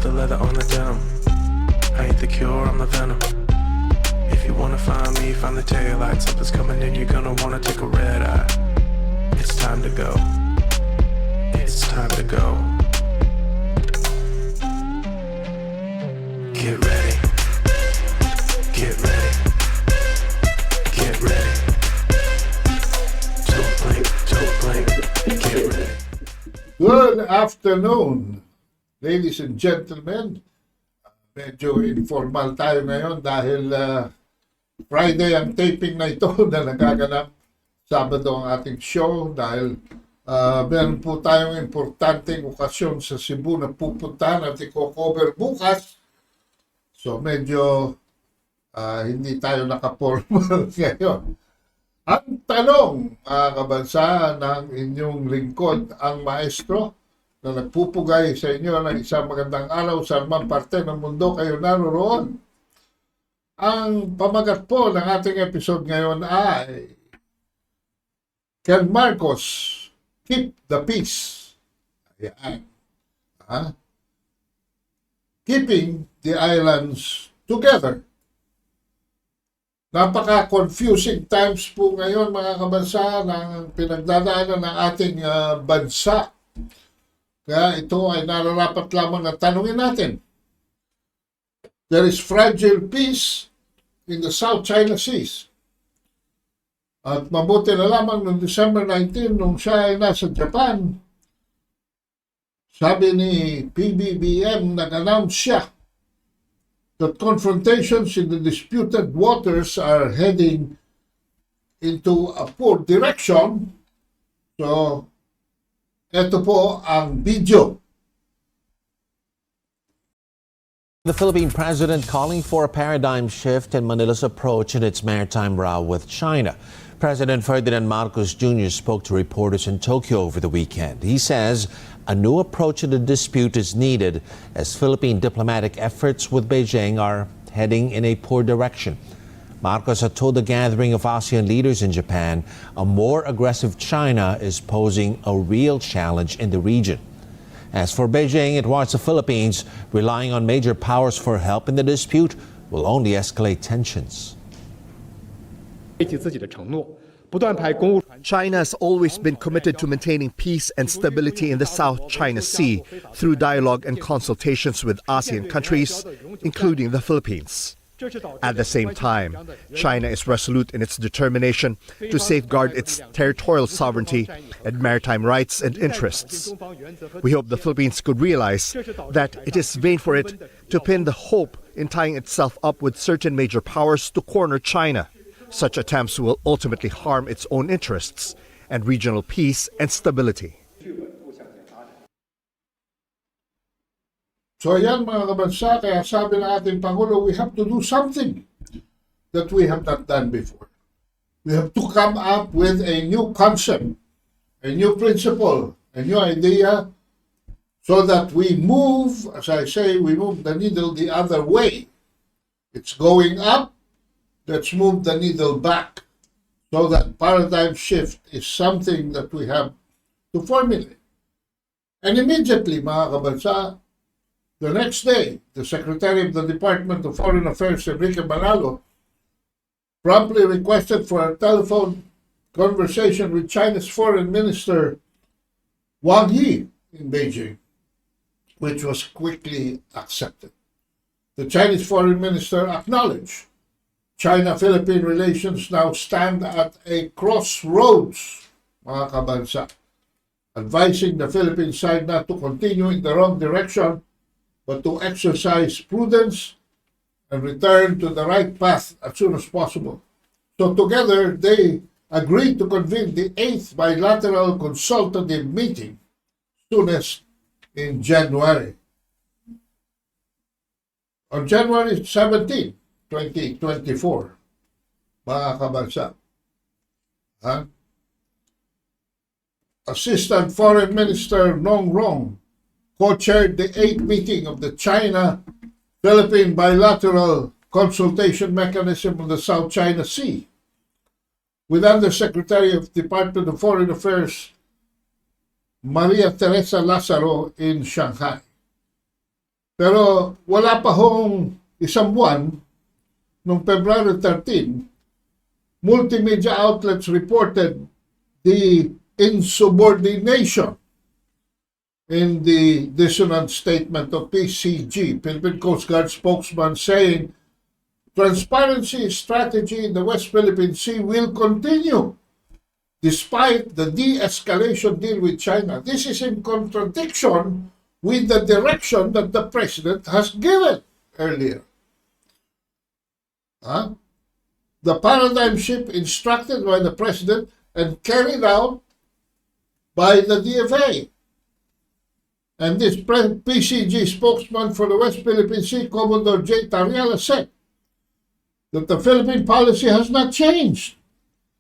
the leather on the denim. I ain't the cure, I'm the venom. If you wanna find me, find the taillights. Something's coming in, you're gonna wanna take a red eye. It's time to go. It's time to go. Get ready. Get ready. Get ready. Don't blink, don't blink. Get ready. Good afternoon, ladies and gentlemen. Medyo informal tayo ngayon dahil Friday ang taping na ito na nagaganap. Sabado ang ating show dahil meron po tayong importanteng okasyon sa Cebu na pupuntahan at i-cover bukas. So medyo hindi tayo nakapormal ngayon. Ang tanong, mga kabansa, ng inyong lingkod, ang Maestro, na nagpupugay sa inyo ng isang magandang araw sa anumang parte ng mundo kayo naroroon. Ang pamagat po ng ating episode ngayon ay Can Marcos keep the peace? Ayan. Keeping the islands together. Napaka-confusing times po ngayon, mga kabansa, ng pinagdadaanan ng ating bansa. Kaya ito ay nararapat lamang na tanungin natin. There is fragile peace in the South China Seas. At mabuti na lamang noong December 19, nung siya ay nasa Japan, sabi ni PBBM, nag-announce siya that confrontations in the disputed waters are heading into a poor direction. So, ito po ang video. The Philippine president calling for a paradigm shift in Manila's approach in its maritime row with China. President Ferdinand Marcos Jr. spoke to reporters in Tokyo over the weekend. He says a new approach to the dispute is needed as Philippine diplomatic efforts with Beijing are heading in a poor direction. Marcos had told the gathering of ASEAN leaders in Japan a more aggressive China is posing a real challenge in the region. As for Beijing, it warns the Philippines relying on major powers for help in the dispute will only escalate tensions. China has always been committed to maintaining peace and stability in the South China Sea through dialogue and consultations with ASEAN countries, including the Philippines. At the same time, China is resolute in its determination to safeguard its territorial sovereignty and maritime rights and interests. We hope the Philippines could realize that it is vain for it to pin the hope in tying itself up with certain major powers to corner China. Such attempts will ultimately harm its own interests and regional peace and stability. So ayan, mga kabansa, kaya sabi ng ating Pangulo, we have to do something that we have not done before. We have to come up with a new concept, a new principle, a new idea, so that we move, as I say, we move the needle the other way. It's going up. Let's move the needle back so that paradigm shift is something that we have to formulate. And immediately, mga kabansa, the next day, the Secretary of the Department of Foreign Affairs, Enrique Manalo, promptly requested for a telephone conversation with China's Foreign Minister Wang Yi in Beijing, which was quickly accepted. The Chinese Foreign Minister acknowledged China-Philippine relations now stand at a crossroads, mga kabansa, advising the Philippine side not to continue in the wrong direction but to exercise prudence and return to the right path as soon as possible. So together, they agreed to convene the 8th bilateral consultative meeting, soonest in January. On January 17, 2024, mga kabansa, Assistant Foreign Minister Nong Rong co-chaired the 8th meeting of the China-Philippine Bilateral Consultation Mechanism on the South China Sea, with Undersecretary of Department of Foreign Affairs Maria Teresa Lazaro in Shanghai. Pero wala pa hong isang buwan, noong February 13, multimedia outlets reported the insubordination in the dissonant statement of PCG, Philippine Coast Guard spokesman, saying transparency strategy in the West Philippine Sea will continue despite the de-escalation deal with China. This is in contradiction with the direction that the President has given earlier. The paradigm shift instructed by the President and carried out by the DFA. And this PCG spokesman for the West Philippine Sea, Commodore J. Tariela, said that the Philippine policy has not changed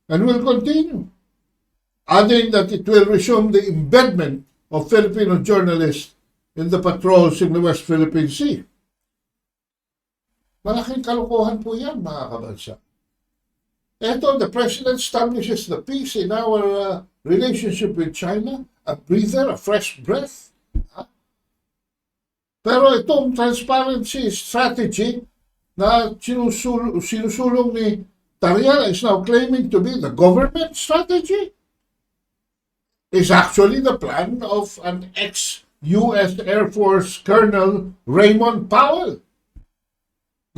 and will continue, adding that it will resume the embedment of Filipino journalists in the patrols in the West Philippine Sea. Malaking kalokohan po yan, mga kabansa. Eto, the President establishes the peace in our relationship with China, a breather, a fresh breath. Pero itong transparency strategy na sinusulong ni Tariela is now claiming to be the government strategy is actually the plan of an ex-US Air Force Colonel Raymond Powell.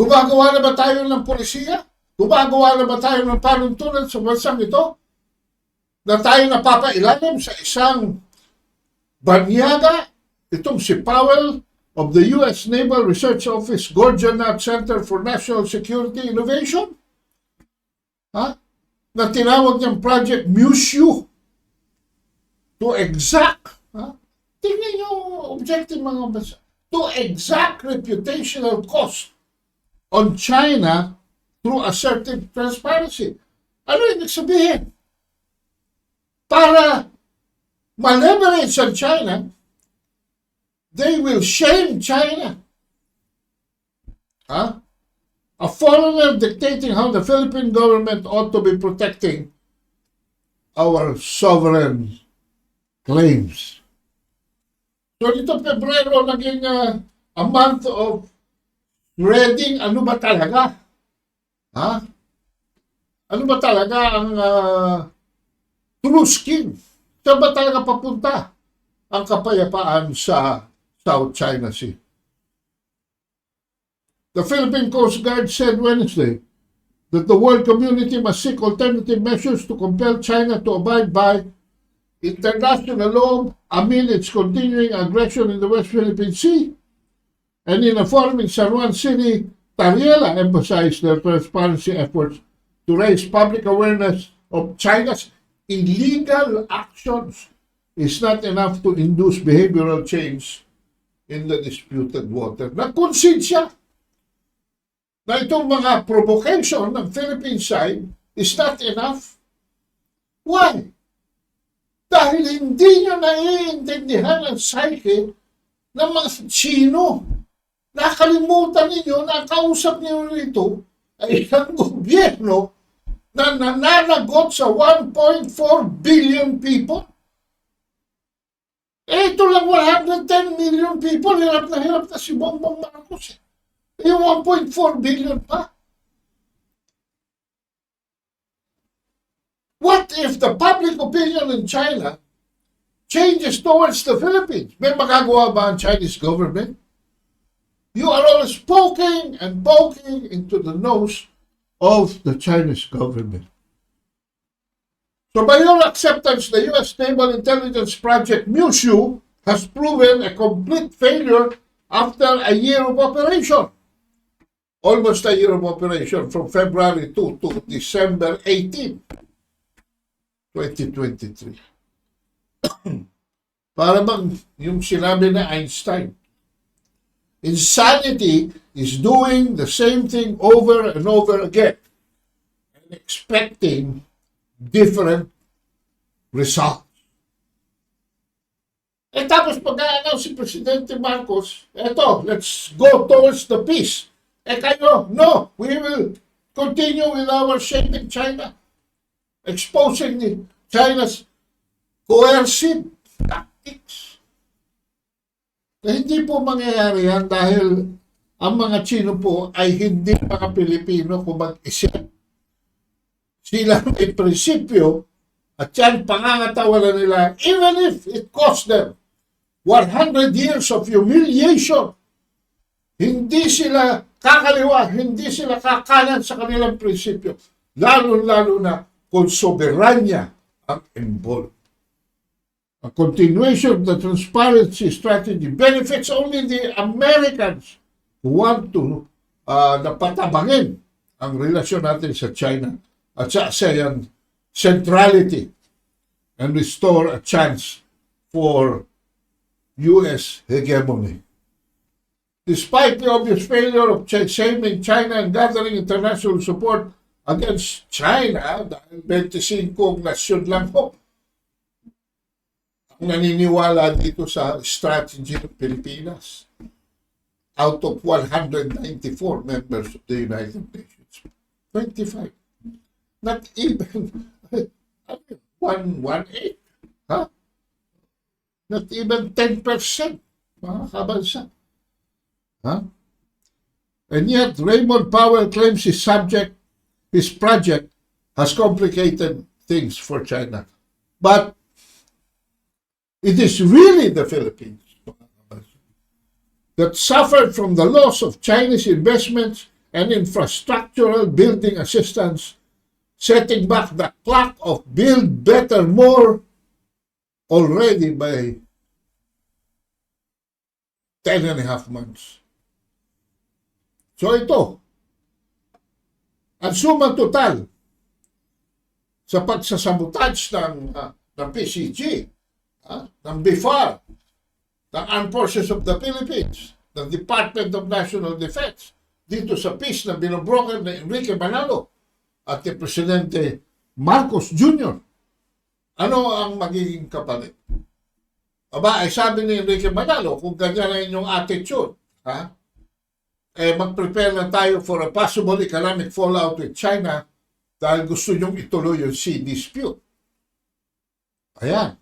Gumagawa na ba tayo ng polisiya? Gumagawa na ba tayo ng panuntunan sa bansang ito? Na tayo napapailalim sa isang banyaga, itong si Powell of the U.S. Naval Research Office Gordon Knott Center for National Security Innovation? Na tinawag niyang Project Mushu to exact, tingnan niyo objective mga bansa, to exact reputational cost on China through assertive transparency. Ano ibig sabihin? Para ma-leverage ang China, they will shame China. A foreigner dictating how the Philippine government ought to be protecting our sovereign claims. So dito Pebrero naging a month of spreading ano ba talaga? Ano ba talaga ang true skin? Saan ba talaga papunta ang kapayapaan sa South China Sea? The Philippine Coast Guard said Wednesday that the world community must seek alternative measures to compel China to abide by international law amid its continuing aggression in the West Philippine Sea. And in a forum in San Juan City, Tariela emphasized their transparency efforts to raise public awareness of China's illegal actions is not enough to induce behavioral change in the disputed water. Na-concede siya na itong mga provocation ng Philippine side is not enough. Why? Dahil hindi nyo naiintindihan ang psyche ng mga Chino. Nakalimutan ninyo na kausap niyo nito ay isang gobyerno na nananagot sa 1.4 billion people. Ito lang 110 million people, hirap na si Bongbong Marcos. Yung 1.4 billion pa. What if the public opinion in China changes towards the Philippines? May magagawa ba ang Chinese government? You are always poking and poking into the nose of the Chinese government. So by your acceptance, the U.S. Naval Intelligence Project Mushu has proven a complete failure after a year of operation. Almost a year of operation from February 2 to December 18, 2023. Para bang yung sinabi na Einstein, insanity is doing the same thing over and over again and expecting different results. Tapos pag-a-announce si Presidente Marcos, eto, let's go towards the peace. Kayo, no, we will continue with our shaping China, exposing China's coercive tactics. Hindi po mangyayari yan dahil ang mga Chino po ay hindi mga Pilipino kung mag-isip. Sila may prinsipyo at yan pangangatawanan nila even if it cost them 100 years of humiliation. Hindi sila kakaliwa, hindi sila kakanan sa kanilang prinsipyo. Lalo-lalo na kung soberanya ang involved. A continuation of the transparency strategy benefits only the Americans who want to napatabangin ang relasyon natin sa China at sa ASEAN centrality and restore a chance for U.S. hegemony. Despite the obvious failure of shaming China and gathering international support against China, dahil 25 nasyon lang po ang naniniwala dito sa strategy ng Pilipinas out of 194 members of the United Nations. 25. Not even 118. Huh? Not even 10%, mga kabansa. Huh? And yet, Raymond Powell claims his project has complicated things for China. But it is really the Philippines that suffered from the loss of Chinese investments and infrastructural building assistance, setting back the clock of build better more already by 10.5 months. So ito, ang suma total sa pagsasabotage ng PCG, ng BIFAR, ng Armed Forces of the Philippines, ng Department of National Defense, dito sa peace na binobroken na Enrique Manalo at ni Presidente Marcos Jr. Ano ang magiging kapalit? Aba, ay sabi ni Enrique Manalo, kung ganyan na inyong attitude, mag-prepare na tayo for a possible economic fallout with China dahil gusto nyong ituloy yung sea dispute. Ayan.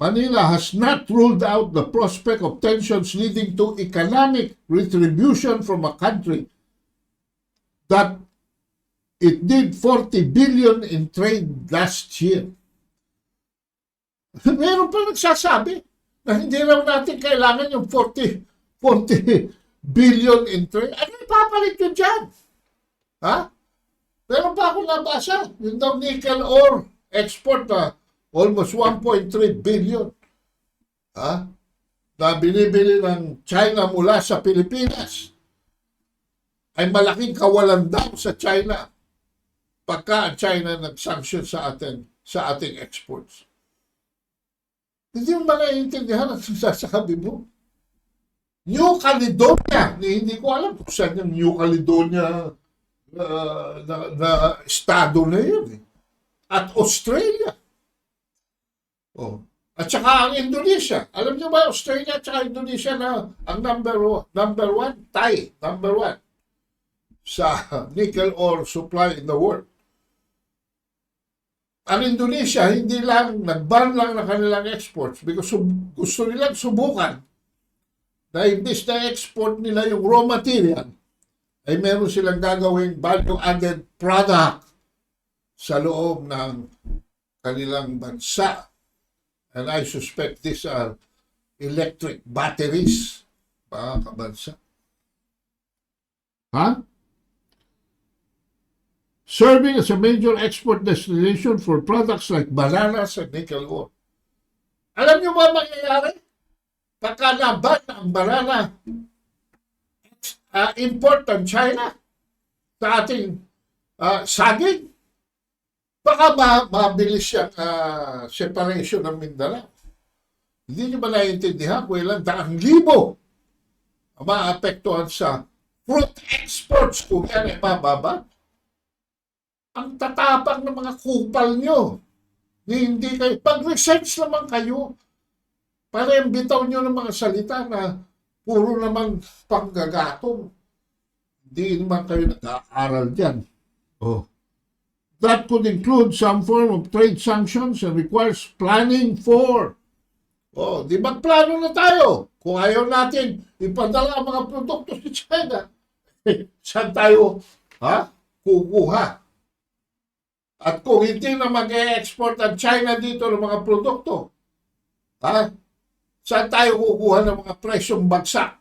Manila has not ruled out the prospect of tensions leading to economic retribution from a country that it did 40 billion in trade last year. Meron pa nagsasabi na hindi raw natin kailangan yung 40 billion in trade. Ano ipapalit yun dyan? Meron pa akong nabasa. Yung daw nickel ore export na almost 1.3 billion na binibili ng China mula sa Pilipinas ay malaking kawalan daw sa China pagka ang China nag-sanction sa ating exports. Hindi mo ba naiintindihan ang sasabi mo? New Caledonia, hindi ko alam kung saan yung New Caledonia na estado na yun. At Australia. At saka ang Indonesia. Alam niyo ba, Australia at saka Indonesia na ang number one, Thai, number one sa nickel ore supply in the world. Ang Indonesia, hindi lang, nag-ban lang na kanilang exports because gusto nilang subukan na imbis na export nila yung raw material, ay meron silang gagawing value-added product sa loob ng kanilang bansa. And I suspect these are electric batteries, mga kabansa. Serving as a major export destination for products like bananas and nickel ore. Alam niyo ba mangyayari? Pagka naban ang banana import ng China sa ating saging, baka mabilis siyang separation ng Mindanao. Hindi nyo ba naiintindihan kung ilang daang libo ang maapektuhan sa fruit exports kung yan ay mababa? Ang tatapang ng mga kupal nyo. Hindi kayo, pag-research naman kayo. Para yung bitaw nyo ng mga salita na puro naman panggagatong. Hindi naman kayo nag-aaral dyan. That could include some form of trade sanctions and requires planning for Oh, di magplano na tayo. Kung ayaw natin ipadala ang mga produkto sa China, saan tayo kukuha? At kung hindi na mag-e-export ang China dito ng mga produkto, saan tayo kukuha ng mga presyong bagsak?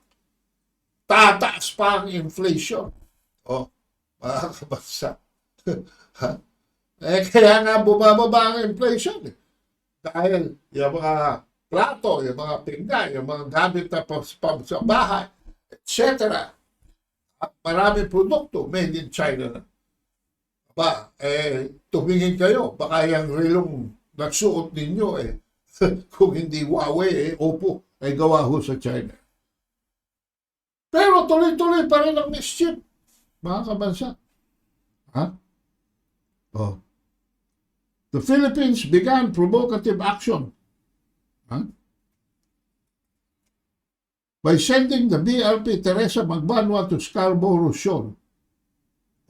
Tataas pa ang inflation. Oh, mga kabagsak. Kaya nga bumababa ang inflation. Dahil yung mga plato, yung mga pinggan, yung mga gamit na sa bahay, etc. At maraming produkto made in China na. Tumingin kayo, baka yung relong nagsuot ninyo kung hindi Huawei, Oppo, ay gawa ho sa China. Pero tuloy-tuloy pa rin ang mischief, mga kabansa. The Philippines began provocative action by sending the BRP Teresa Magbanua to Scarborough Shoal,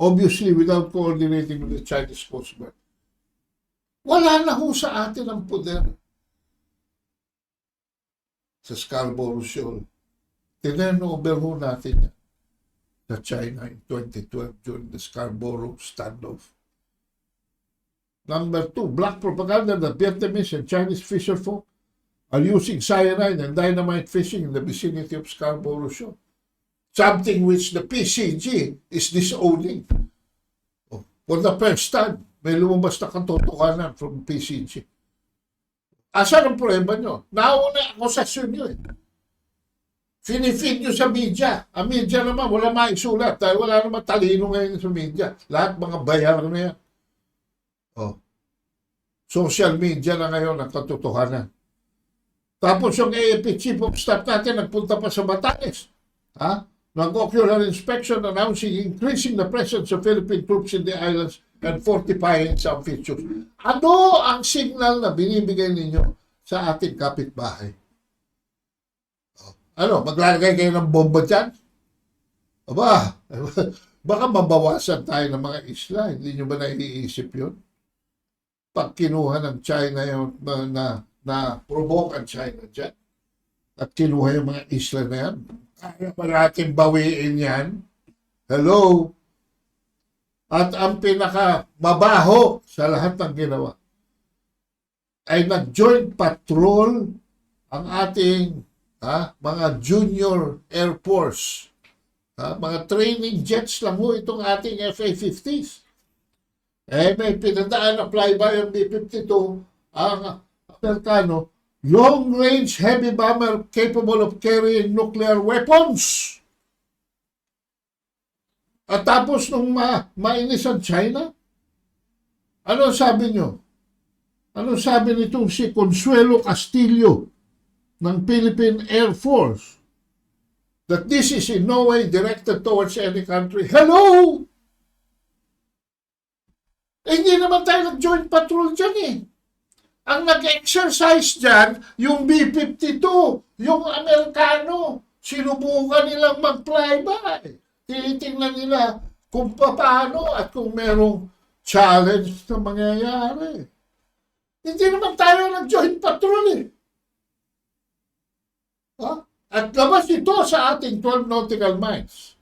obviously without coordinating with the Chinese Coast Guard. Wala na ho sa atin ang poder sa Scarborough Shoal. Tinurn-over ho natin yan sa China in 2012 during the Scarborough standoff. Number 2, black propaganda that Vietnamese and Chinese fisherfolk are using cyanide and dynamite fishing in the vicinity of Scarborough Shoal. Something which the PCG is disowning. For the first time, may lumabas na katotohanan from PCG. Asan ang prueba nyo? Nauna akusasyon nyo Finifeed nyo sa media. Ang media naman, wala maisulat dahil wala naman talino ngayon sa media. Lahat mga bayar na yan. Social media na ngayon ang katotohanan. Tapos yung AFP Chief of Staff natin nagpunta pa sa Batanes. Nag-ocular inspection announcing increasing the presence of Philippine troops in the islands and fortifying some features. Ano ang signal na binibigay ninyo sa ating kapitbahay? Maglalagay kayo ng bomba dyan? Baka mabawasan tayo ng mga isla. Hindi nyo ba naiisip yun? Pag kinuha ng China yung na provoke ang China dyan at kinuha yung mga isla na yan, kaya pa natin bawiin yan? Hello? At ang pinaka mabaho sa lahat ng ginawa ay nag-joint patrol ang ating mga junior Air Force. Mga training jets lang ho itong ating FA-50s. May pinadaan na flyby ang B-52 ang Amerikano, long-range heavy bomber capable of carrying nuclear weapons. At tapos nung mainis ang China, ano sabi nyo? Ano sabi nitong si Consuelo Castillo ng Philippine Air Force? That this is in no way directed towards any country. Hello! Hindi naman tayo nag-joint patrol dyan Ang nag-exercise dyan, yung B-52, yung Amerikano, sinubukan nilang mag-flyby. Tinitingnan nila kung paano at kung merong challenge na mangyayari. Hindi naman tayo nag-joint patrol At labas ito sa ating 12 nautical miles.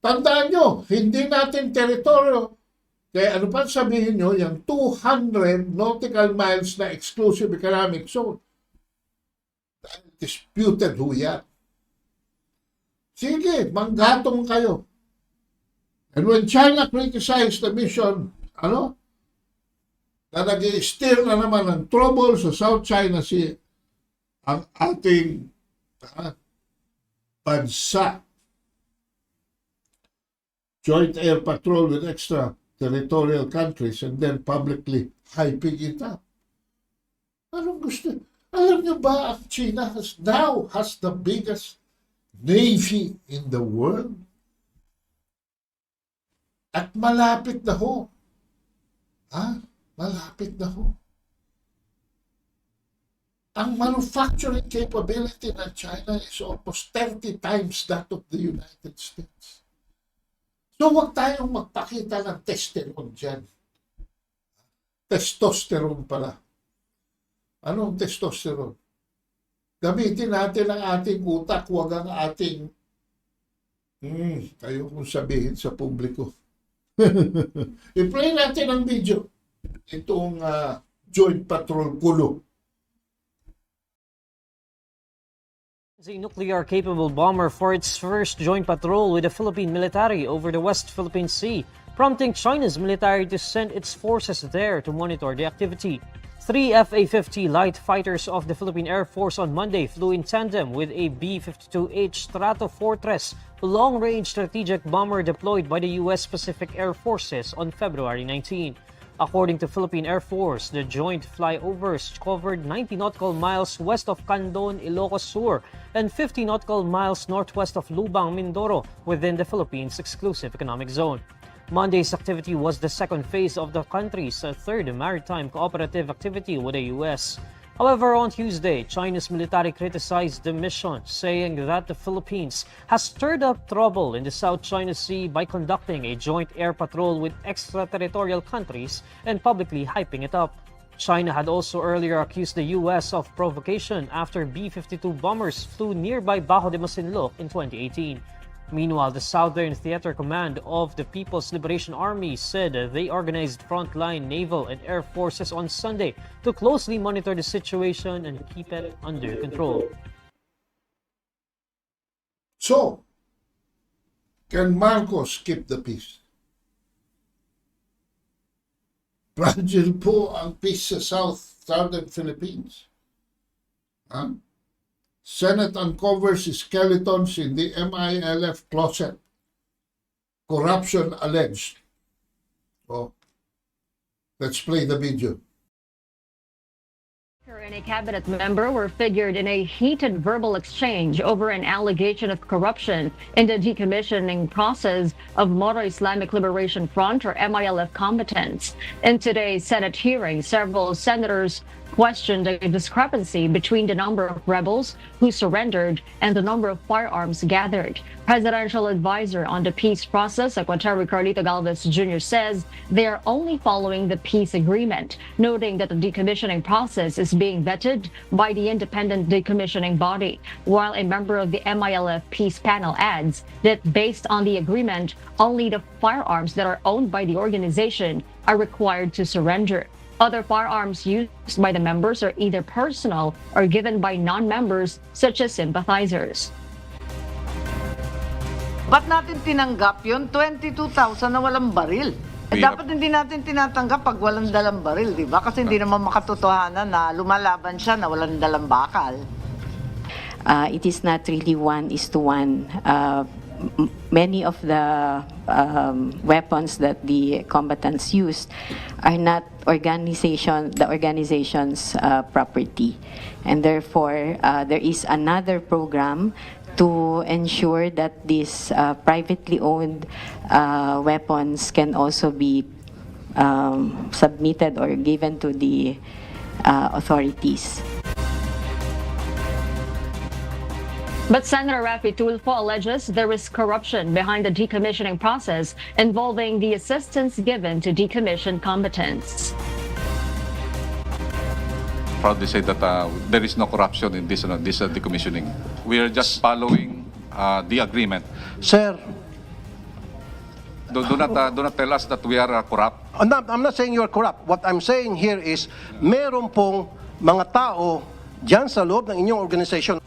Tandaan nyo, hindi natin teritoryo. Kaya ano pa sabihin nyo, yung 200 nautical miles na exclusive economic zone. Disputed ho yan. Sige, manggatong kayo. And when China criticized the mission, na nag-i-steer na naman ng trouble sa South China Sea, ang ating bansa. Joint air patrol with extra territorial countries and then publicly hyping it up. Anong gusto? Alam nyo ba ang China now has the biggest navy in the world? At malapit na ho. Malapit na ho. Ang manufacturing capability ng China is almost 30 times that of the United States. So huwag tayong magpakita ng testosterone dyan. Testosterone pala. Anong testosterone? Gamitin natin ang ating utak, huwag ang ating tayo kung sabihin sa publiko. I-play natin ang video. Itong Joint Patrol Kulo. A nuclear-capable bomber for its first joint patrol with the Philippine military over the West Philippine Sea, prompting China's military to send its forces there to monitor the activity. 3 FA-50 light fighters of the Philippine Air Force on Monday flew in tandem with a B-52H Stratofortress long-range strategic bomber deployed by the U.S. Pacific Air Forces on February 19. According to Philippine Air Force, the joint flyovers covered 90 nautical miles west of Candon, Ilocos Sur, and 50 nautical miles northwest of Lubang, Mindoro, within the Philippines' exclusive economic zone. Monday's activity was the second phase of the country's third maritime cooperative activity with the U.S. However, on Tuesday, China's military criticized the mission, saying that the Philippines has stirred up trouble in the South China Sea by conducting a joint air patrol with extraterritorial countries and publicly hyping it up. China had also earlier accused the U.S. of provocation after B-52 bombers flew nearby Bajo de Masinloc in 2018. Meanwhile, the Southern Theater Command of the People's Liberation Army said they organized frontline naval and air forces on Sunday to closely monitor the situation and keep it under control. So, can Marcos keep the peace? Fragile po ang peace sa Southern Philippines. Huh? Senate uncovers skeletons in the MILF closet. Corruption alleged. Oh, let's play the video. And a cabinet member were figured in a heated verbal exchange over an allegation of corruption in the decommissioning process of Moro Islamic Liberation Front or MILF combatants. In today's Senate hearing, several senators questioned a discrepancy between the number of rebels who surrendered and the number of firearms gathered. Presidential advisor on the peace process, Secretary Carlito Galvez Jr. says they are only following the peace agreement, noting that the decommissioning process is being vetted by the independent decommissioning body, while a member of the MILF peace panel adds that based on the agreement, only the firearms that are owned by the organization are required to surrender. Other firearms used by the members are either personal or given by non-members such as sympathizers. Ba't natin tinanggap yun? 22,000 na walang baril. Dapat hindi natin tinatanggap pag walang dalang baril, di ba? Kasi hindi naman makatotohanan na lumalaban siya na walang dalang bakal. It is not really 1:1. Many of the weapons that the combatants used are not the organization's property, and therefore there is another program to ensure that these privately owned weapons can also be submitted or given to the authorities. But Senator Raffy Tulfo alleges there is corruption behind the decommissioning process involving the assistance given to decommissioned combatants. Proudly say that there is no corruption in this decommissioning. We are just following the agreement. Sir, Do not tell us that we are corrupt. I'm not saying you're corrupt. What I'm saying here is meron pong mga tao dyan sa loob ng inyong organization.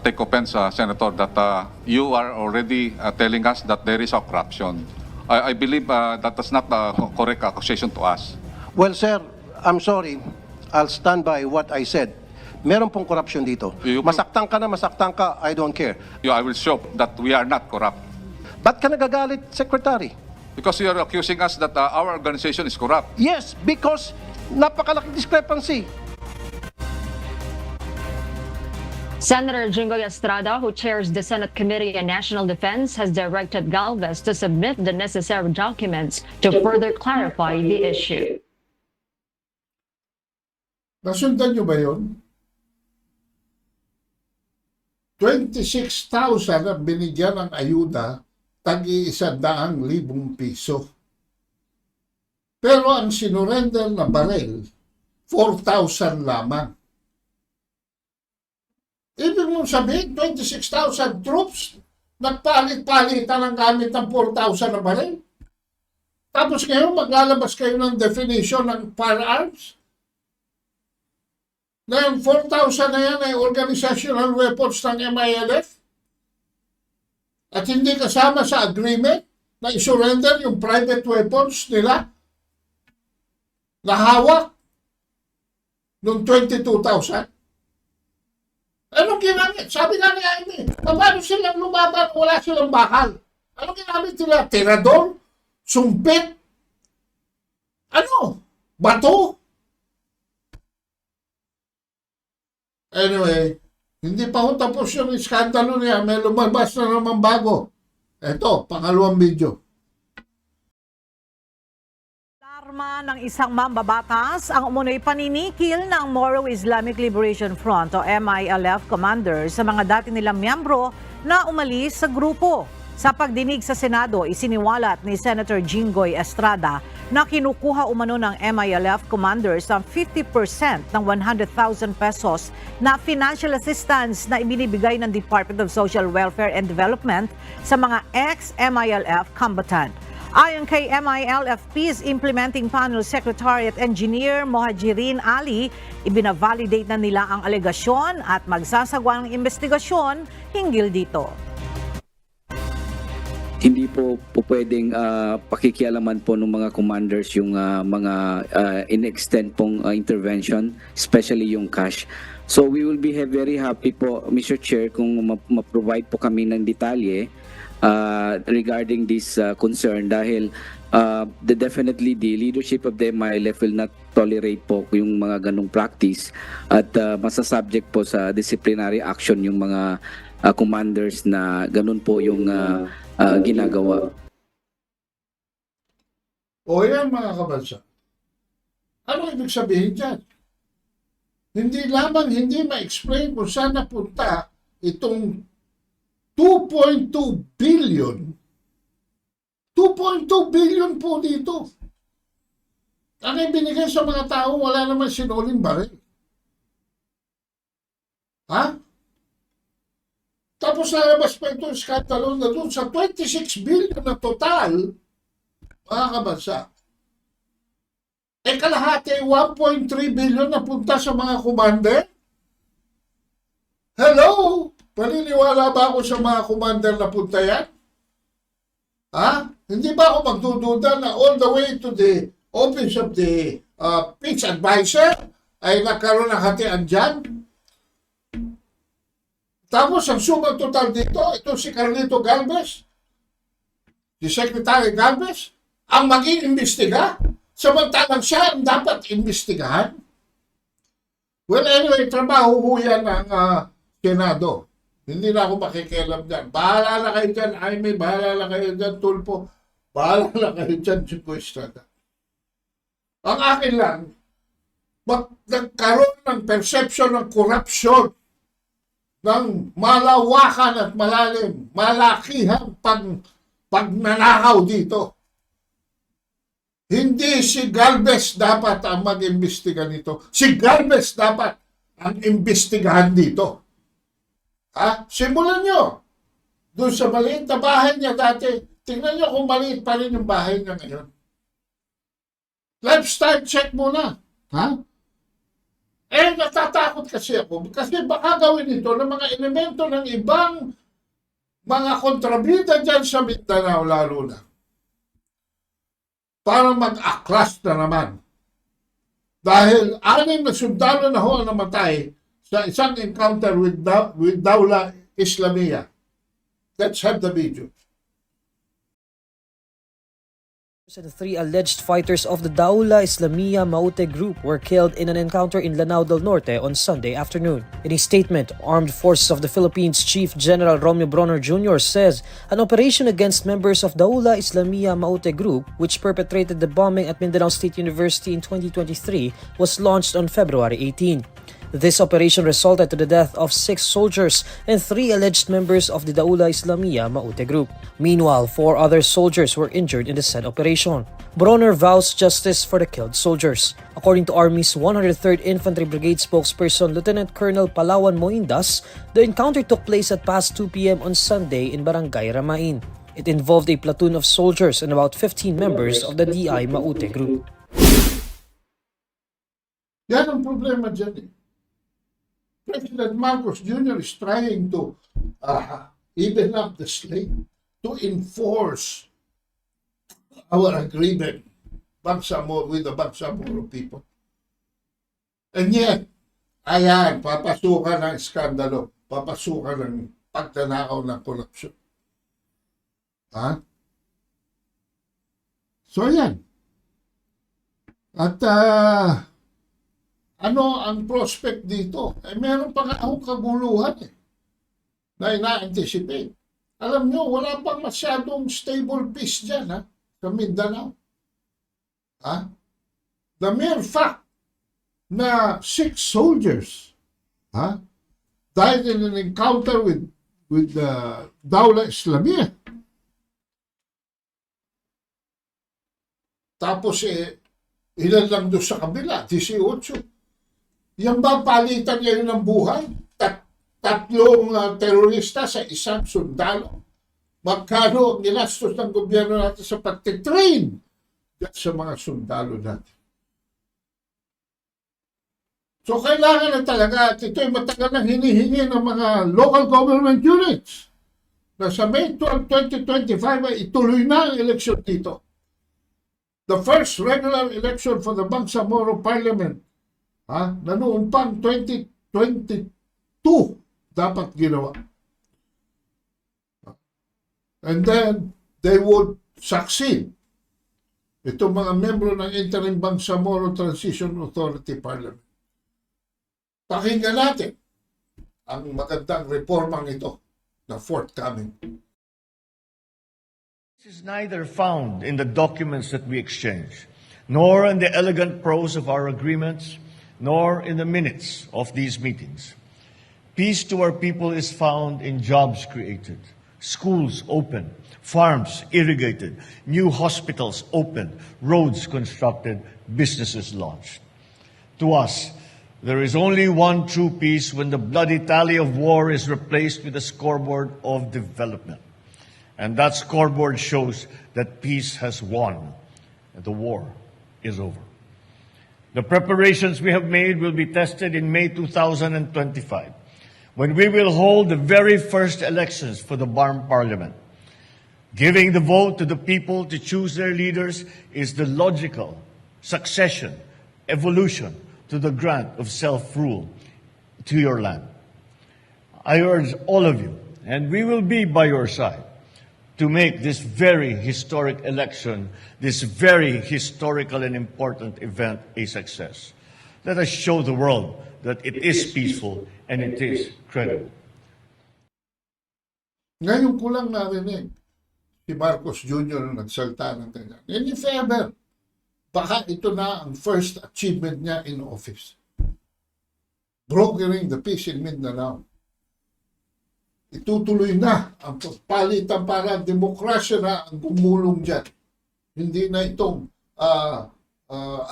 Take offense, Senator, that you are already telling us that there is a corruption. I believe that is not a correct accusation to us. Well, sir, I'm sorry. I'll stand by what I said. Meron pong corruption dito. Masaktan ka, I don't care. I will show that we are not corrupt. Ba't ka nagagalit, Secretary? Because you are accusing us that our organization is corrupt. Yes, because napakalaking discrepancy. Senator Jingoy Estrada, who chairs the Senate Committee on National Defense, has directed Galvez to submit the necessary documents to further clarify the issue. Nasundan nyo ba yun? 26,000 ang binigyan ng ayuda, tag-100,000 piso. Pero ang sinurrender na baril, 4,000 lamang. Ibig mong sabihin, 26,000 troops, nagpalit-palitan ng gamit ng 4,000 na baril. Tapos ngayon, maglalabas kayo ng definition ng firearms. Na yung 4,000 na yan ay organizational weapons ng MILF. At hindi kasama sa agreement na isurrender yung private weapons nila na hawak noong 22,000. Anong ginamit? Sabi nga ni Amy, paano silang lumaban? Wala silang bakal. Anong ginamit nila? Tirador? Sumpit? Ano? Bato? Anyway, hindi pa ho tapos yung iskandalo niya. May lumabas na naman bago. Ito, pangalawang video. Alarma ng isang mambabatas ang umunoy paninikil ng Moro Islamic Liberation Front o MILF commanders sa mga dati nilang miyembro na umalis sa grupo. Sa pagdinig sa Senado, isiniwalat ni Senator Jinggoy Estrada na kinukuha umano ng MILF commanders ang 50% ng 100,000 pesos na financial assistance na ibinibigay ng Department of Social Welfare and Development sa mga ex-MILF combatant. Ayon kay MILFP's Implementing Panel Secretary at Engineer Mohajirin Ali, ibinavalidate na nila ang alegasyon at magsasagawa ng investigasyon hinggil dito. Hindi po pwedeng pakikialaman po ng mga commanders yung mga in-extend pong intervention, especially yung cash. So we will be very happy po, Mr. Chair, kung ma-provide po kami ng detalye regarding this concern dahil definitely the leadership of the MILF will not tolerate po yung mga ganong practice at masasubject po sa disciplinary action yung mga commanders na ganun po yung ginagawa. O yan mga kabansa. Ano ibig sabihin dyan? Hindi lamang hindi ma-explain kung saan napunta itong 2.2 billion. 2.2 billion po dito. Ano yung binigay sa mga tao, wala naman sinuling baril. Ha? Tapos nalabas pa itong skandalo na doon sa 26 billion na total, mga kabansa. Kalahati 1.3 billion na punta sa mga commander? Hello? Paniniwala ba ako sa mga commander na punta yan? Ha? Hindi ba ako magdududa na all the way to the office of the peace advisor ay nagkaroon ng hatian dyan? Tapos ang sumang total dito, ito si Carlito Galvez, si Secretary Galvez, ang maging imbestiga, samantalang siya ang dapat imbestigahan. Well, anyway, trabaho ho yan ng Senado. Hindi na ako makikialam dyan. Bahala na kayo dyan, Jaime, bahala na kayo dyan, Tulpo, bahala na kayo dyan, Chico Estrada. Ang akin lang, nagkaroon ng perception ng corruption ng malawakan at malalim, malakihang pagnanakaw dito. Hindi si Galvez dapat ang mag-imbestiga nito. Si Galvez dapat ang imbestigahan dito. Ha? Simulan nyo. Doon sa maliit na bahay niya dati, tingnan nyo kung maliit pa rin yung bahay niya ngayon. Lifestyle check muna. Ha? Natatakot kasi ako kasi baka gawin ito ng mga elemento ng ibang mga kontrabida dyan sa Mindanao lalo na. Para mag-aklas na naman. Dahil 6 na sundalo na ho ang namatay sa isang encounter with Dawla Islamiyah. Let's have the video. The 3 alleged fighters of the Dawla Islamiyah Maute group were killed in an encounter in Lanao del Norte on Sunday afternoon. In a statement, Armed Forces of the Philippines Chief General Romeo Bronner Jr. says an operation against members of Dawla Islamiyah Maute group, which perpetrated the bombing at Mindanao State University in 2023, was launched on February 18. This operation resulted to the death of 6 soldiers and 3 alleged members of the Daula Islamiyah Maute group. Meanwhile, 4 other soldiers were injured in the said operation. Bronner vows justice for the killed soldiers. According to Army's 103rd Infantry Brigade spokesperson Lieutenant Colonel Paglinawan Moindas, the encounter took place at past 2 p.m. on Sunday in Barangay Ramain. It involved a platoon of soldiers and about 15 members of the DI Maute group. Yan ang problema dyan eh. President Marcos Jr. is trying to even up the slate to enforce our agreement with the Bangsamoro people. And yet, ayan, papasukan ng skandalo, papasukan ng pagtanakaw ng korupsyon. Ha? So, ayan. At, ano ang prospect dito? Meron pa nga akong kaguluhan na ina-anticipate. Alam nyo, wala pang masyadong stable peace dyan sa Mindanao. The mere fact na 6 soldiers died in an encounter with the Daula Islamiyah. Tapos ilan lang doon sa kabila, 18. Yan ba palitan niya yun ng buhay? Tatlong terorista sa isang sundalo. Magkano ang ginastos ng gobyerno natin sa pagtitrain sa mga sundalo natin? So kailangan na talaga, at ito'y matagal nang hinihingi ng mga local government units na sa May 12, 2025 ay ituloy na ang eleksyon dito. The first regular election for the Bangsamoro Parliament na noon pang 2022 dapat ginawa. And then, they would succeed. Itong mga membro ng Interim Bangsamoro Transition Authority Parliament. Pakinggan natin ang magandang reformang ito na forthcoming. This is neither found in the documents that we exchange, nor in the elegant prose of our agreements, nor in the minutes of these meetings. Peace to our people is found in jobs created, schools open, farms irrigated, new hospitals opened, roads constructed, businesses launched. To us, there is only one true peace when the bloody tally of war is replaced with a scoreboard of development. And that scoreboard shows that peace has won and the war is over. The preparations we have made will be tested in May 2025, when we will hold the very first elections for the Barm Parliament. Giving the vote to the people to choose their leaders is the logical succession, evolution to the grant of self-rule to your land. I urge all of you, and we will be by your side, to make this very historic election, this very historical and important event a success. Let us show the world that it is peaceful and it is credible. Ngayon ko lang narinig si Marcos Jr. na nagsalta ng ganyan. And if ever, baka ito na ang first achievement niya in office. Brokering the peace in Mindanao. Itutuloy na ang palitan para demokrasya na ang gumulong dyan. Hindi na itong,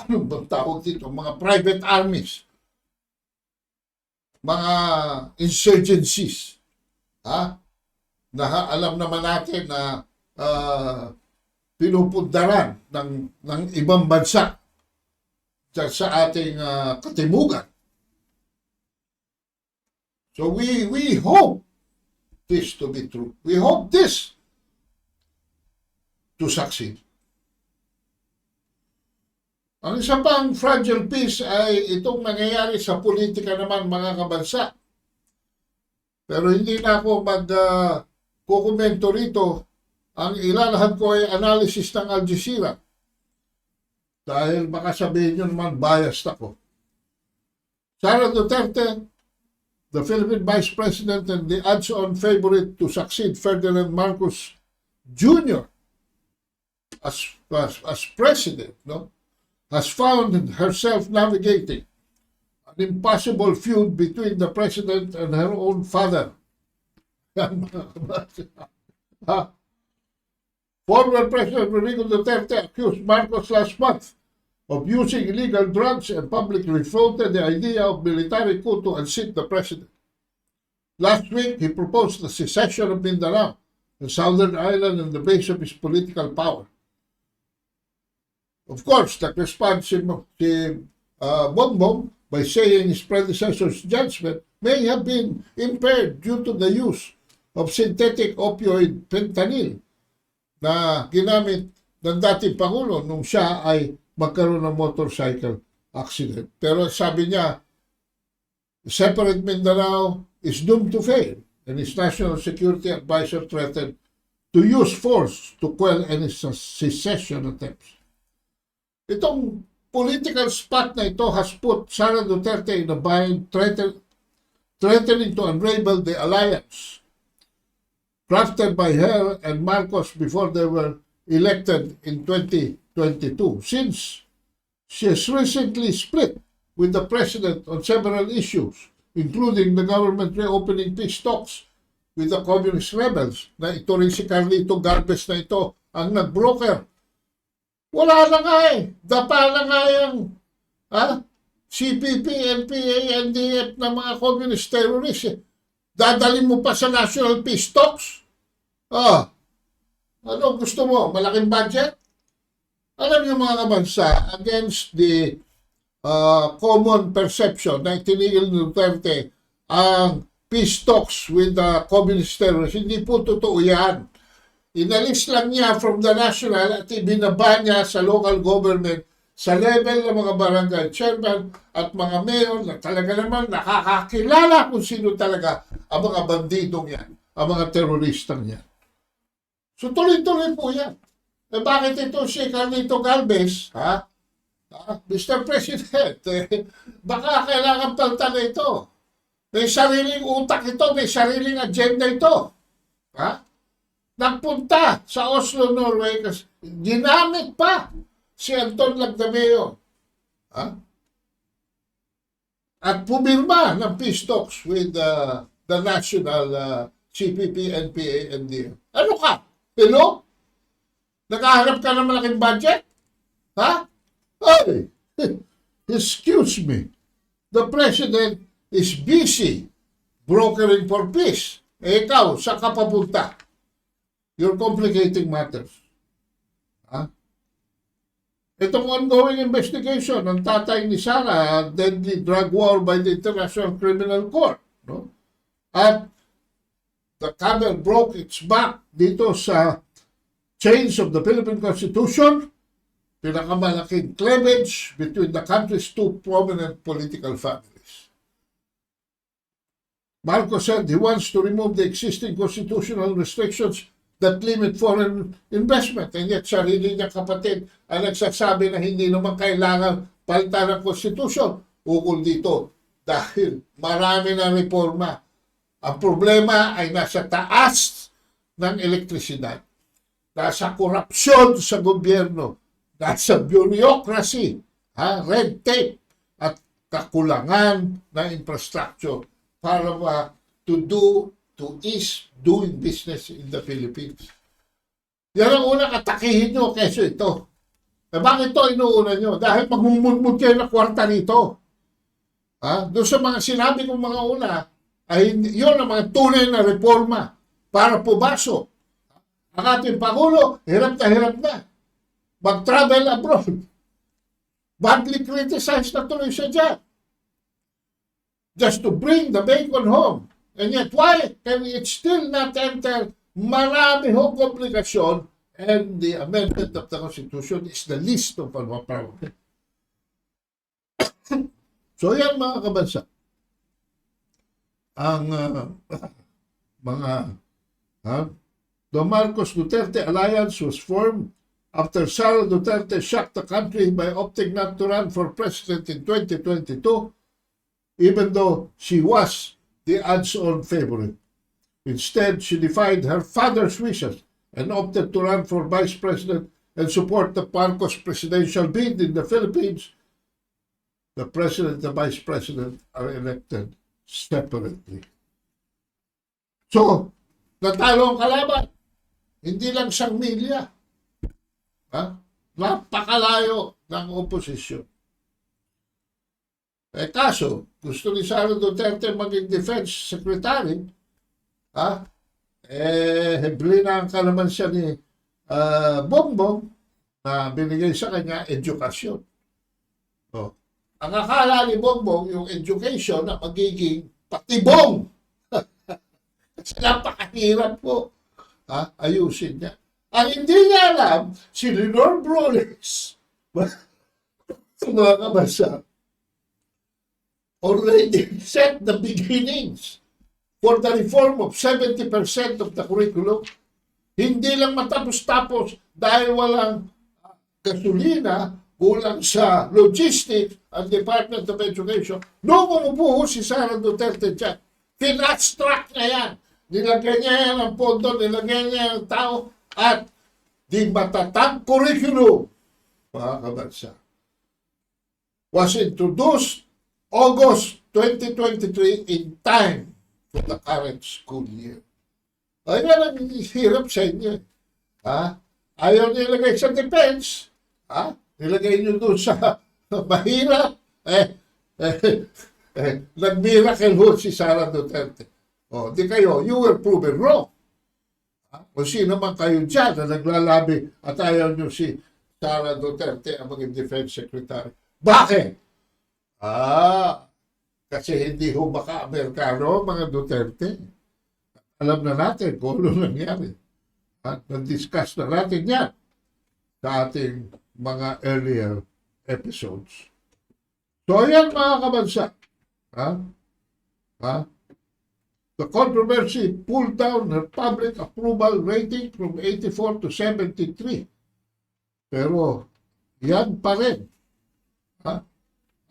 anong bang tawag dito, mga private armies, mga insurgencies, na alam naman natin na pinupundaran ng ibang bansa dyan sa ating katimugan. So we hope this to be true. We hope this to succeed. Ang isa pang fragile peace ay itong nangyayari sa politika naman, mga kabansa. Pero hindi na ako kukomento rito. Ang ilalahad ko ay analysis ng Al Jazeera. Dahil baka sabihin nyo naman biased ako. Sara Duterte, the Philippine Vice President and the odds-on favorite to succeed Ferdinand Marcos Jr. as president, has found herself navigating an impossible feud between the president and her own father. Yan, mga kababayan. Former President Rodrigo Duterte accused Marcos last month of using illegal drugs and publicly floated the idea of military coup to unseat the president. Last week, he proposed the secession of Mindanao, the southern island and the base of his political power. Of course, nag-respond si Bongbong by saying his predecessor's judgment may have been impaired due to the use of synthetic opioid fentanyl na ginamit ng dating Pangulo nung siya ay magkaroon ng motorcycle accident. Pero sabi niya, separate Mindanao is doomed to fail, and his national security advisor threatened to use force to quell any secession attempts. Itong political spot na ito has put Sara Duterte in a bind, threatening to unravel the alliance crafted by her and Marcos before they were elected in 2022, since she has recently split with the president on several issues, including the government reopening peace talks with the communist rebels, na ito rin si Carlito Galvez na ito ang nag-broker. Wala na nga eh. Dapa na nga yung CPP, NPA, NDF na mga communist terrorists eh. Dadalhin mo pa sa national peace talks? Ano gusto mo? Malaking budget? Alam niyo mga kabansa, against the common perception na itinigil ni Duterte ang peace talks with the communist terrorists, hindi po totoo yan. Inalis lang niya from the national at ibinaba niya sa local government sa level ng mga barangay chairman at mga mayor na talaga naman nakakakilala kung sino talaga ang mga bandidong yan, ang mga teroristang yan. So tuloy-tuloy po yan. Bakit ito si Carlito Galvez, Mr. President, baka kailangan paltan na ito. May sariling utak ito, may sariling agenda ito. Nagpunta sa Oslo, Norway, kasi ginamit pa si Anton Lagdameo. At pumirma ng peace talks with the national CPP, NPA, NDF. Ano ka? Hello? Nakaharap ka ng malaking budget? Hey, excuse me. The president is busy brokering for peace. Ikaw, saan ka papunta? You're complicating matters. Itong ongoing investigation ng tatay ni Sara, deadly drug war by the International Criminal Court. No? At the camel broke its back dito sa chains of the Philippine Constitution, pinakamalaking cleavage between the country's two prominent political families. Marcos said he wants to remove the existing constitutional restrictions that limit foreign investment, and yet sarili niya kapatid ang nagsasabi na hindi naman kailangan palitan ng konstitusyon ukol dito dahil marami na reforma. Ang problema ay nasa taas ng elektrisidad, nasa korupsyon sa gobyerno, nasa bureaucracy, red tape, at kakulangan ng infrastructure para to ease doing business in the Philippines. Yan ang unang atakihin nyo keso ito. Bakit ito inuuna nyo? Dahil magmumudmud kayo na kwarta rito. Doon sa mga sinabi kong mga una, ay yun ang mga tunay na reforma para pumasok. Ang ating Pangulo, hirap na. Mag-travel abroad. Badly criticized na tuloy siya dyan. Just to bring the bacon home. And yet, why can it still not enter? Marami hong komplikasyon, and the amendment of the Constitution is the least of our problem. So yan mga kabansa. Ang the Marcos Duterte alliance was formed after Sara Duterte shocked the country by opting not to run for president in 2022, even though she was the odds-on favorite. Instead, she defied her father's wishes and opted to run for vice president and support the Marcos presidential bid in the Philippines the president and the vice president are elected separately. So, natalo ang kalaban. Hindi lang siyang milya. Napakalayo ng oposisyon. Kaso, gusto ni Sara Duterte maging defense secretary, blinang ka naman siya ni Bongbong na binigay sa kanya edukasyon. Ang akala ni Bongbong, yung education na magiging patibong. Kasi napakahirap po ayusin niya. Ang hindi niya alam, si Lenore Broles, mga kabasa, already set the beginnings for the reform of 70% of the curriculum. Hindi lang matapos-tapos dahil walang gasolina, kulang sa logistics ang Department of Education. Noong umupo si Sara Duterte dyan, fast-track na yan. Nilagay niya yan ang pondo, nilagay niya ang tao, at di matatag curriculum, mga kabansa, was introduced August 2023 in time for the current school year. Ay nga lang hirap sa inyo. Ayaw nilagay sa defense. Nilagay nyo doon sa mahirap. Nag-miracle ho si Sara Duterte. Di kayo, you were proven wrong. Kung sino man kayo dyan na naglalabi at ayaw nyo si Sara Duterte ang maging defense secretary. Bakit? Kasi hindi ho maka-Amerikano mga Duterte. Alam na natin kung ano nangyari. At na-discuss na natin yan sa ating mga earlier episodes. So yan mga kabansa. The controversy pulled down her public approval rating from 84 to 73. Pero yan pa rin.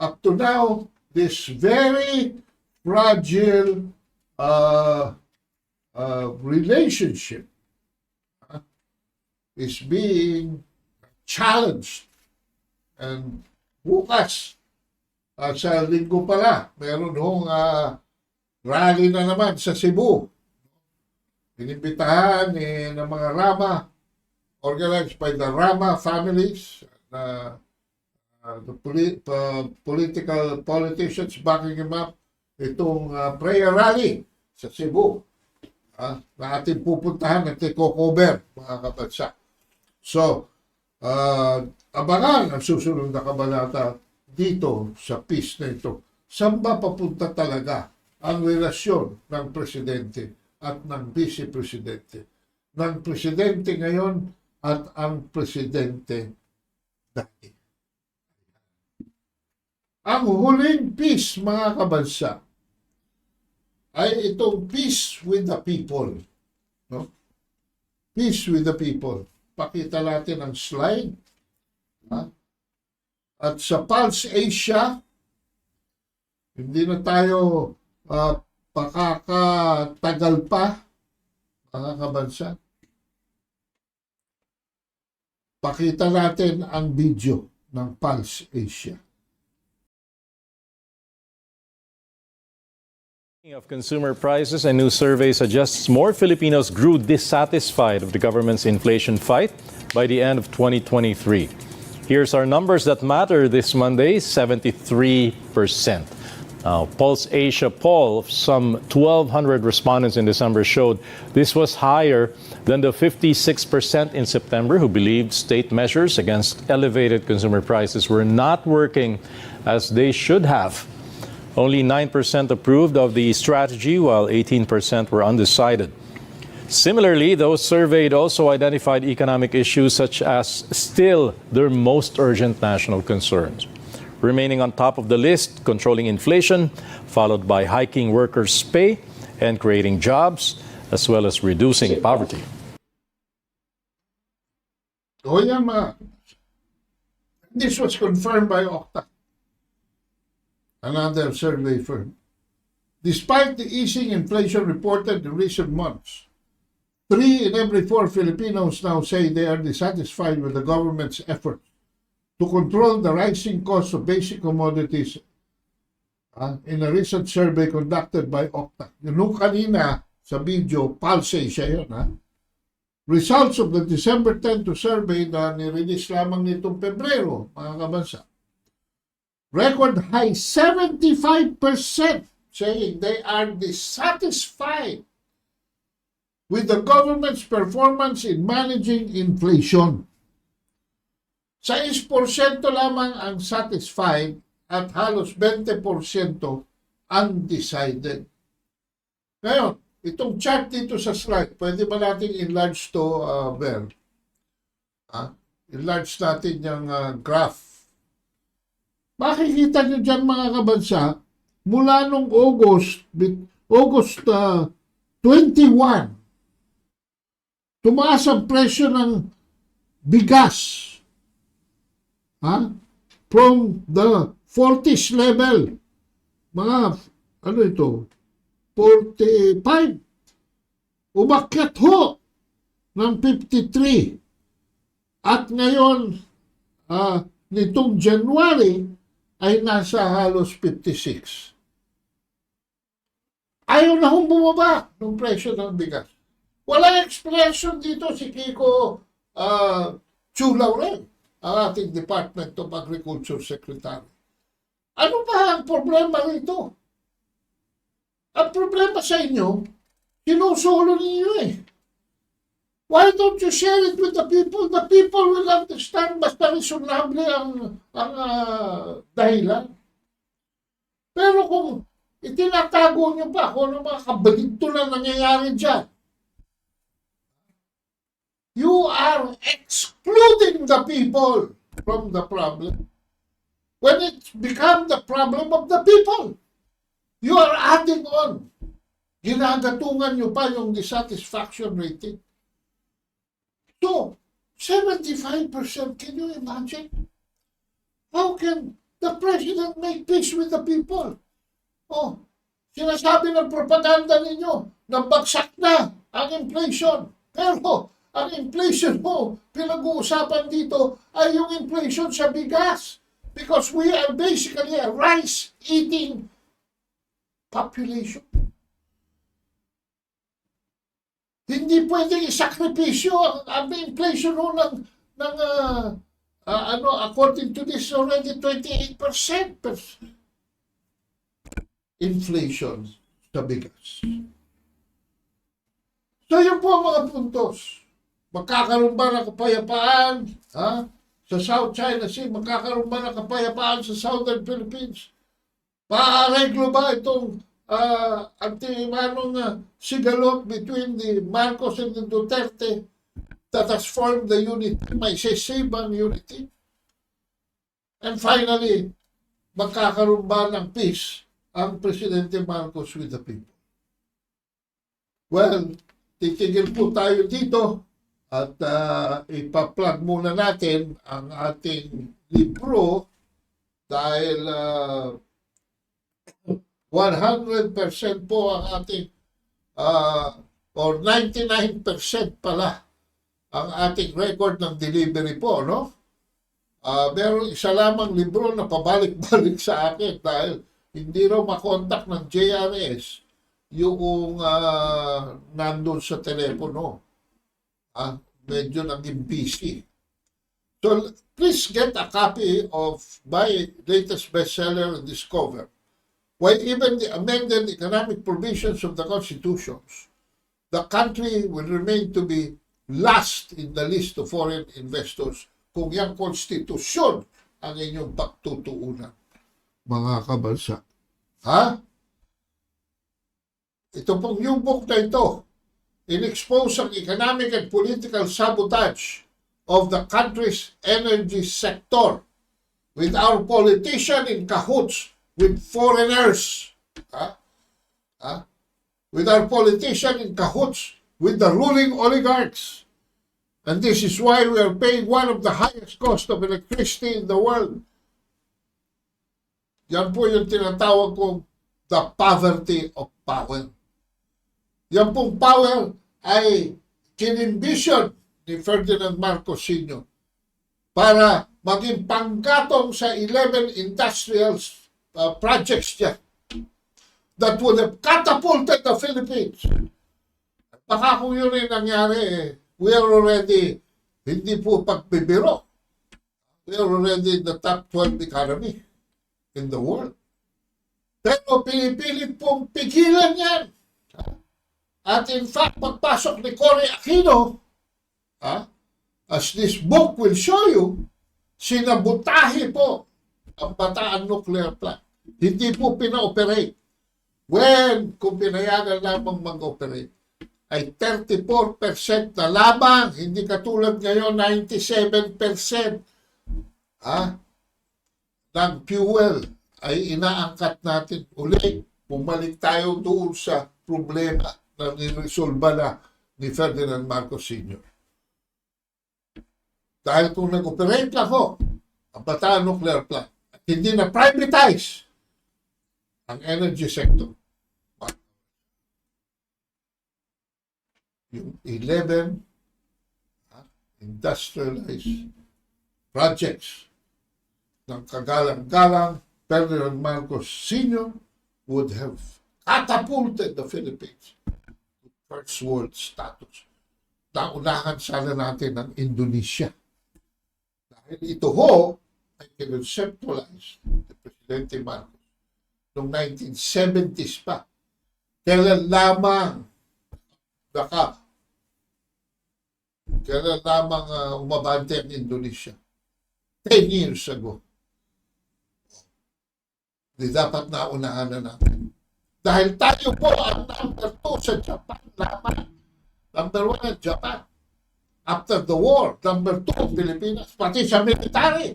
Up to now, this very fragile relationship is being challenged. And bukas, sa linggo pala, meron hong rally na naman sa Cebu. Inimbitahan ng mga Rama, organized by the Rama families, the politicians backing him up, itong prayer rally sa Cebu na ating pupuntahan at i-cover, mga kabansa. So, abangan ang susunod na kabanata dito sa peace na ito. Saan ba papunta talaga ang relasyon ng presidente at ng vice-presidente? Ng presidente ngayon at ang presidente dati. Ang huling peace, mga kabansa, ay itong peace with the people. No? Peace with the people. Pakita natin ang slide. At sa Pulse Asia, hindi na tayo pakakatagal pa, mga kabansa. Pakita natin ang video ng Pulse Asia. Of consumer prices, a new survey suggests more Filipinos grew dissatisfied with the government's inflation fight by the end of 2023. Here's our numbers that matter this Monday, 73%. Pulse Asia poll of some 1,200 respondents in December showed this was higher than the 56% in September who believed state measures against elevated consumer prices were not working as they should have. Only 9% approved of the strategy, while 18% were undecided. Similarly, those surveyed also identified economic issues such as still their most urgent national concerns. Remaining on top of the list, controlling inflation, followed by hiking workers' pay and creating jobs, as well as reducing poverty. This was confirmed by Okta, another survey firm. Despite the easing inflation reported in recent months, 3 in every 4 Filipinos now say they are dissatisfied with the government's effort to control the rising cost of basic commodities in a recent survey conducted by Okta. Yung kanina sa video, Pulse siya yun. Results of the December 10 survey na nirelease lamang nitong Pebrero, mga kabansa. Record high 75% saying they are dissatisfied with the government's performance in managing inflation. 6% lamang ang satisfied at halos 20% undecided. Ngayon, itong chart dito sa slide, pwede ba natin enlarge to, Bel? Enlarge natin yung graph. Makikita nyo dyan mga kabansa, mula nung August 21, tumaas ang presyo ng bigas. From the 40s level, mga, ano ito, 45. Umakyat ho ng 53. At ngayon, nitong January, ay nasa halos 56. Ayaw na hong bumaba ng presyo ng bigas. Walang explanation dito si Kiko Chulaw rin, ang ating Department of Agriculture Secretary. Ano ba ang problema rito? Ang problema sa inyo, sinusulo ninyo eh. Why don't you share it with the people? The people will understand basta reasonable ang dahilan. Pero kung itinatago nyo pa kung ano mga kabaligto na nangyayari dyan, you are excluding the people from the problem. When it becomes the problem of the people, you are adding on. Ginagatungan nyo pa yung dissatisfaction rating. So, 75%, can you imagine? How can the president make peace with the people? Oh, sinasabi ng propaganda ninyo na bagsak na ang inflation. Pero, ang inflation mo, pinag-uusapan dito ay yung inflation sa bigas. Because we are basically a rice-eating population. Hindi pwedeng isakripisyo ang inflation ho according to this already 28% inflation sa bigas. So yun po ang mga puntos. Magkakaroon ba ng kapayapaan sa South China Sea? Magkakaroon ba ng kapayapaan sa Southern Philippines? Maareglo ba itong antimanong sigalot between the Marcos and the Duterte that has formed the unity, may sesibang unity? And finally, magkakaroon ba ng peace ang Presidente Marcos with the people? Well, titigil po tayo dito at ipa-plug muna natin ang ating libro dahil 100% po ang ating or 99% pala ang ating record ng delivery po, no? Meron isa lamang libro na pabalik-balik sa akin dahil hindi raw makontak ng JRS yung nandun sa telepono. Medyo naging busy. So please get a copy of my latest bestseller, Discover. While even the amended economic provisions of the Constitutions, the country will remain to be last in the list of foreign investors kung yung konstitusyon ang inyong pagtutuunan, mga kabansa. Ito pong new book na ito, in-expose ang economic and political sabotage of the country's energy sector with our politician in cahoots with foreigners, with our politician in cahoots with the ruling oligarchs. And this is why we are paying one of the highest cost of electricity in the world. Yan po yung tinatawag kong the poverty of power. Yan pong power ay kinimbision ni Ferdinand Marcos Sr. para maging panggatong sa 11 industrial projects niya that would have catapulted the Philippines. Baka kung yun rin nangyari, we are already, hindi po pagbibiro, we are already in the top 12 economy in the world. Pero pinipilit pong pigilan yan. At in fact, pagpasok ni Cory Aquino, as this book will show you, sinabutahe po ang Bataan Nuclear Plant. Hindi po pina-operate. Kung pinayagan lamang mag-operate, ay 34% na lamang, hindi katulad ngayon 97% ng fuel ay inaangkat natin uli. Bumalik tayo doon sa problema na niresolba na ni Ferdinand Marcos Sr. Dahil kung nag-operate ako ang Bataan Nuclear Plant at hindi na privatize ang energy sector, yung 11 industrialized projects ng kagalang-galang Ferdinand Marcos Sr. would have catapulted the Philippines to first world status. Naunahan sana natin ng Indonesia. Dahil ito ho ay kinonceptualize ni Presidente Marcos noong 1970s pa. Kailan lamang umabante ang Indonesia? 10 years ago. Di dapat naunahan na natin. Dahil tayo po ang number 2 sa Japan lamang. Number 1 ang Japan. After the war, number 2 ang Pilipinas. Pati sa military.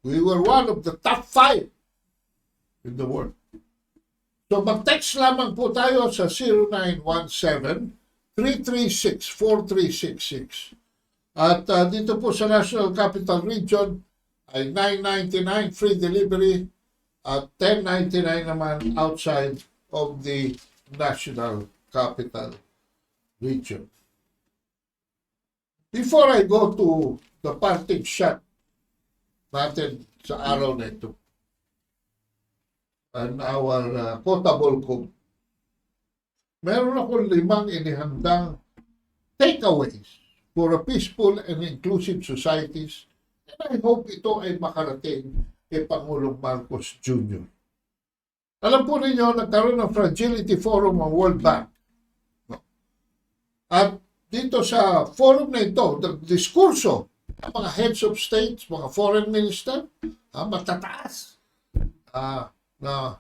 We were one of the top 5 in the world. So mag-text lamang po tayo sa 0917-336-4366. At dito po sa National Capital Region ay $9.99 free delivery at $10.99 naman outside of the National Capital Region. Before I go to the parting shot natin sa araw na ito, and our quotable code, meron akong 5 inihandang takeaways for a peaceful and inclusive societies, and I hope ito ay makarating kay Pangulong Marcos Jr. Alam po ninyo, nagkaroon ng Fragility Forum ang World Bank. At dito sa forum na ito, diskurso ng mga heads of states, mga foreign minister, matataas, na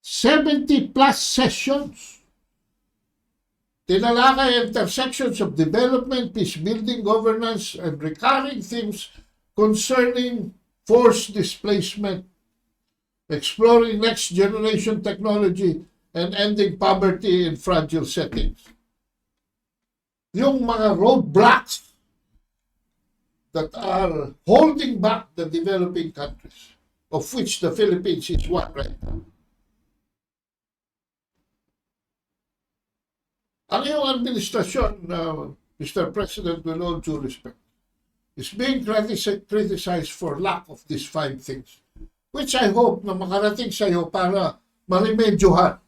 70 plus sessions, tinalakay intersections of development, peace building, governance, and recurring themes concerning forced displacement, exploring next generation technology, and ending poverty in fragile settings. Yung mga roadblocks that are holding back the developing countries, of which the Philippines is one right now. Ang iyong administrasyon, Mr. President, with all due respect, is being criticized for lack of these 5 things, which I hope na makarating sa iyo para marimedyohan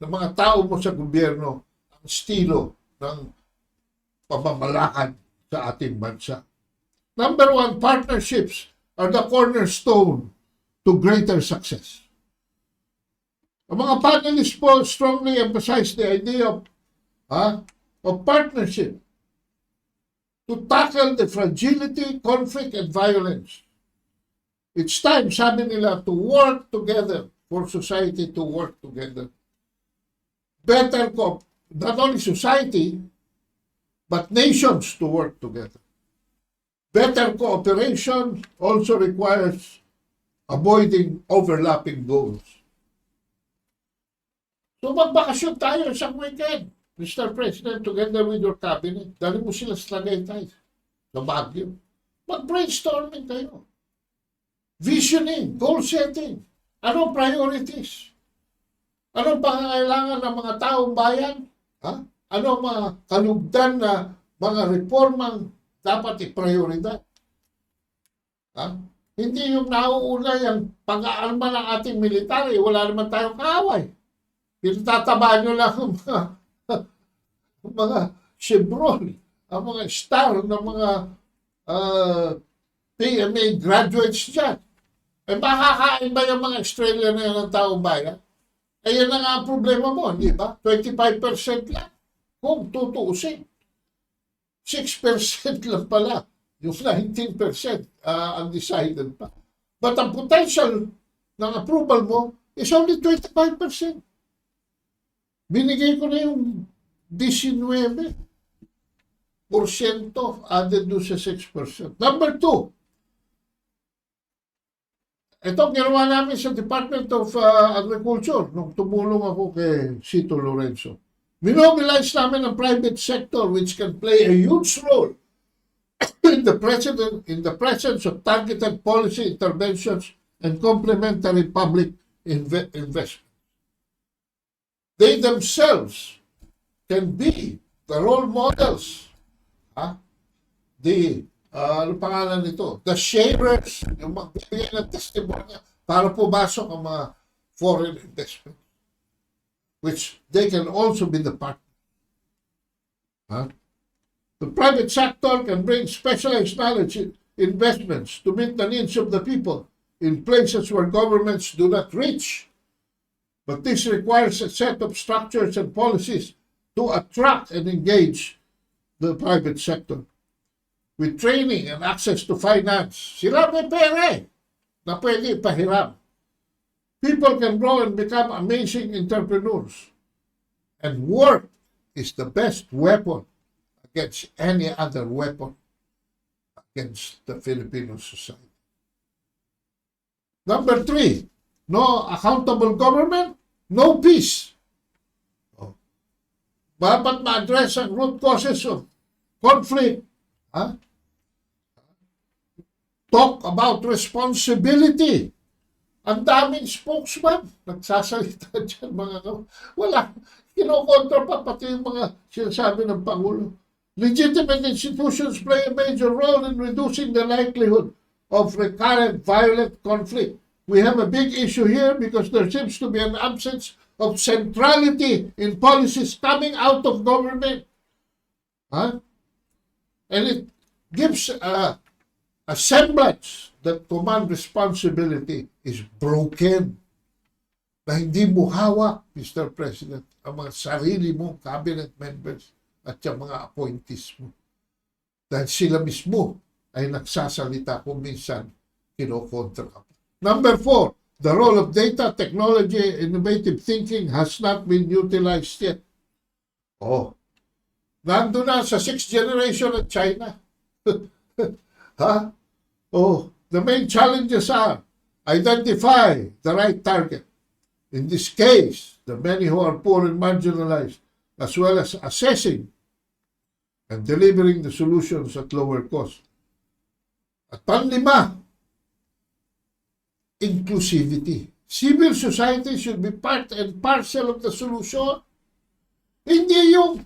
ng mga tao mo sa gobyerno ang estilo ng pamamalakad sa ating bansa. Number 1, partnerships are the cornerstone to greater success. Ang mga panelists po strongly emphasize the idea of partnership to tackle the fragility, conflict, and violence. It's time, sabi nila, to work together, for society to work together. Better, not only society, but nations to work together. Better cooperation also requires avoiding overlapping goals. So magbakasyon tayo isang weekend, Mr. President, together with your cabinet. Dali mo sila sa Tagaytay, sa Baguio. Mag-brainstorming kayo. Visioning, goal setting. Anong priorities? Anong pangangailangan ng mga taong bayan? Anong mga kalugdan na mga reformang dapat i-prioridad. Ha? Hindi yung nauuna yung pag-aalma ng ating military. Wala naman tayong kaaway. Pinatatabaan nyo lang ang mga Chevron, ang mga star ng mga PMA graduates dyan. Eh, makakain ba yung mga Australian na yan ng taong bayan? Eh, yan na nga ang problema mo, di ba? 25% lang. Kung tutuusin. 6% lang pala. Yung 19% undecided pa. But ang potential ng approval mo is only 25%. Binigay ko na yung 19% added doon sa 6%. Number 2, itong ginawa namin sa Department of Agriculture nung tumulong ako kay Sito Lorenzo. Minobilize namin ang private sector which can play a huge role in the presence of targeted policy interventions and complementary public investment. They themselves can be the role models. Ano pangalan nito? The sharers, yung magbibigay ng testimonya para pumasok ang mga foreign investment, which they can also be the partner. The private sector can bring specialized knowledge investments to meet the needs of the people in places where governments do not reach. But this requires a set of structures and policies to attract and engage the private sector. With training and access to finance, sila may pera na pwede ipahiram. People can grow and become amazing entrepreneurs. And work is the best weapon against any other weapon against the Filipino society. Number 3, no accountable government, no peace. Dapat ma-address ang root causes of conflict. Talk about responsibility. Ang daming spokesman. Nagsasalita dyan mga wala. Kinokontra pa pati yung mga sinasabi ng Pangulo. Legitimate institutions play a major role in reducing the likelihood of recurrent violent conflict. We have a big issue here because there seems to be an absence of centrality in policies coming out of government. And it gives a semblance that command responsibility is broken. Na hindi mo hawak, Mr. President, ang mga sarili mong cabinet members at yung mga appointees mo. Dahil sila mismo ay nagsasalita kung minsan kinokontra ka. Number 4, the role of data, technology, innovative thinking has not been utilized yet. Nandun na sa 6th generation of China. The main challenges are identify the right target. In this case, the many who are poor and marginalized, as well as assessing and delivering the solutions at lower cost. At panglima, inclusivity. Civil society should be part and parcel of the solution. Hindi yung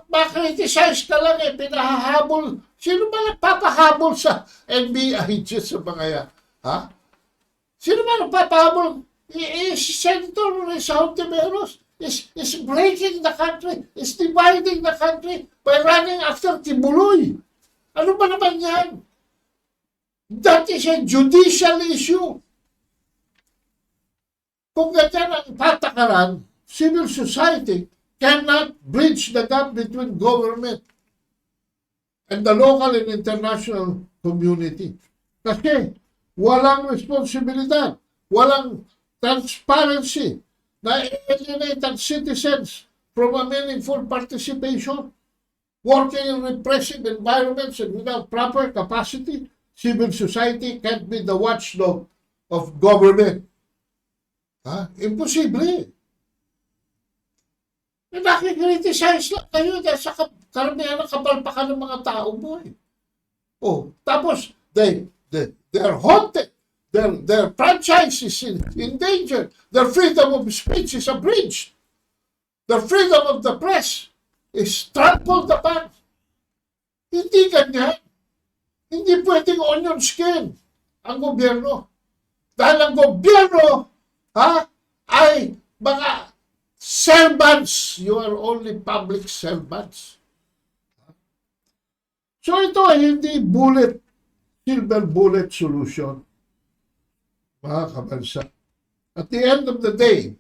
makriticize ka lang pinahahabol. Sino ba nagpapahabol sa NBI sa mga yan? Sino ba nagpapahabol? Senator Rizal Tiberos is breaking the country, is dividing the country by running after Tibuloy. Ano ba naman yan? That is a judicial issue. Kung ganyan ang patakaran, civil society cannot bridge the gap between government and the local and international community. Kasi walang responsibilidad, walang transparency na alienate ang citizens from a meaningful participation. Working in repressive environments and without proper capacity, civil society can't be the watchdog of government. Imposible. Nakikriticize lang kayo dahil sa karamihan ng kapalpakan ng mga tao mo. Tapos, they're haunted. Their franchise is in danger. Their freedom of speech is abridged. Their freedom of the press is trampled upon. Hindi ganyan. Hindi pwedeng onion skin ang gobyerno. Dahil ang gobyerno, ay mga servants. You are only public servants. So ito ay hindi silver bullet solution, mga kabansa. At the end of the day,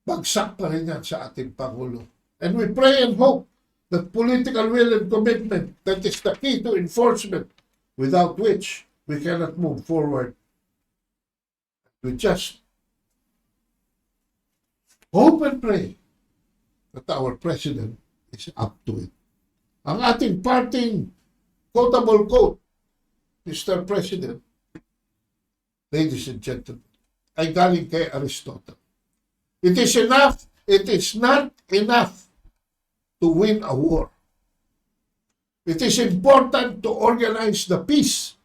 bagsak pa rin yan sa ating Pangulo. And we pray and hope that political will and commitment, that is the key to enforcement, without which we cannot move forward. We just hope and pray that our President is up to it. Ang ating parting quotable quote, Mr. President, ladies and gentlemen, ay galing kay Aristotle. It is not enough to win a war. It is important to organize the peace.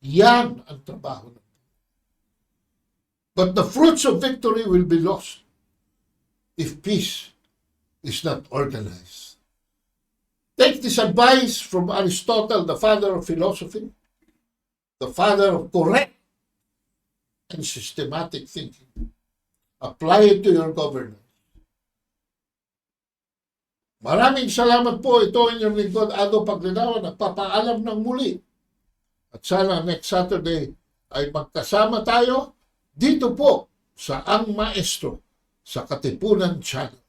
Yan ang trabaho natin. But the fruits of victory will be lost if peace is not organized. Take this advice from Aristotle, the father of philosophy, the father of correct and systematic thinking. Apply it to your governance. Maraming salamat po. Ito ang inyong lingkod, Ado Paglinawan, nagpapaalam ng muli. At sana next Saturday ay magkasama tayo dito po sa Ang Maestro sa Katipunan Channel.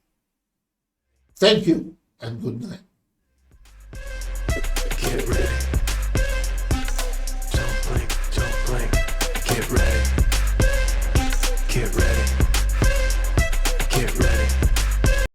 Thank you and good night. Get ready. Don't blink, get ready.